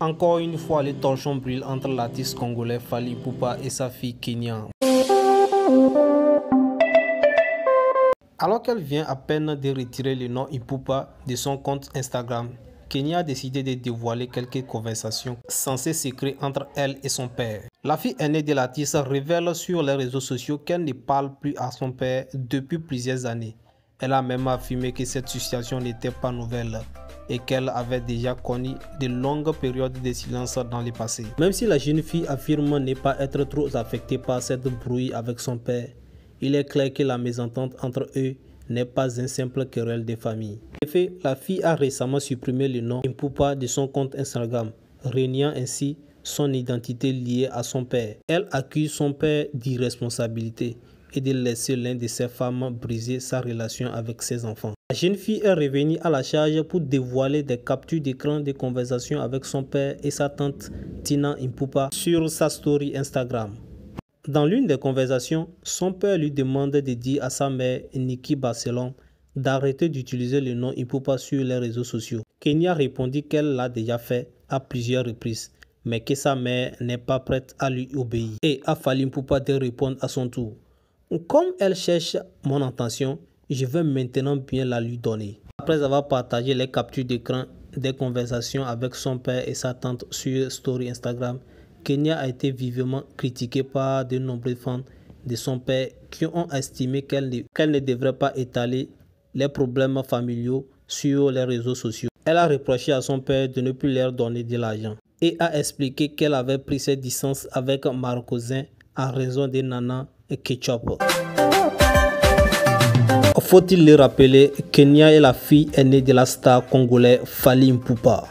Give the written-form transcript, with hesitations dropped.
Encore une fois, les torchons brûlent entre l'artiste congolais Fally Ipupa et sa fille Kenya. Alors qu'elle vient à peine de retirer le nom Ipupa de son compte Instagram, Kenya a décidé de dévoiler quelques conversations censées s'écrire entre elle et son père. La fille aînée de l'artiste révèle sur les réseaux sociaux qu'elle ne parle plus à son père depuis plusieurs années. Elle a même affirmé que cette situation n'était pas nouvelle et qu'elle avait déjà connu de longues périodes de silence dans le passé. Même si la jeune fille affirme ne pas être trop affectée par cette brouille avec son père, il est clair que la mésentente entre eux n'est pas un simple querelle de famille. En effet, la fille a récemment supprimé le nom Ipupa de son compte Instagram, reniant ainsi son identité liée à son père. Elle accuse son père d'irresponsabilité et de laisser l'un de ses femmes briser sa relation avec ses enfants. La jeune fille est revenue à la charge pour dévoiler des captures d'écran de conversations avec son père et sa tante Tina Ipupa sur sa story Instagram. Dans l'une des conversations, son père lui demande de dire à sa mère, Nikki Barcelone, d'arrêter d'utiliser le nom Ipupa sur les réseaux sociaux. Kenya répondit qu'elle l'a déjà fait à plusieurs reprises, mais que sa mère n'est pas prête à lui obéir. Et a Fally Ipupa de répondre à son tour. Comme elle cherche mon attention, je vais maintenant bien la lui donner. Après avoir partagé les captures d'écran des conversations avec son père et sa tante sur Story Instagram, Kenya a été vivement critiquée par de nombreux fans de son père qui ont estimé qu'elle ne devrait pas étaler les problèmes familiaux sur les réseaux sociaux. Elle a reproché à son père de ne plus leur donner de l'argent et a expliqué qu'elle avait pris ses distances avec Marcosin en raison de Nana et Ketchup. Faut-il le rappeler, Kenya est la fille aînée de la star congolaise Fally Ipupa.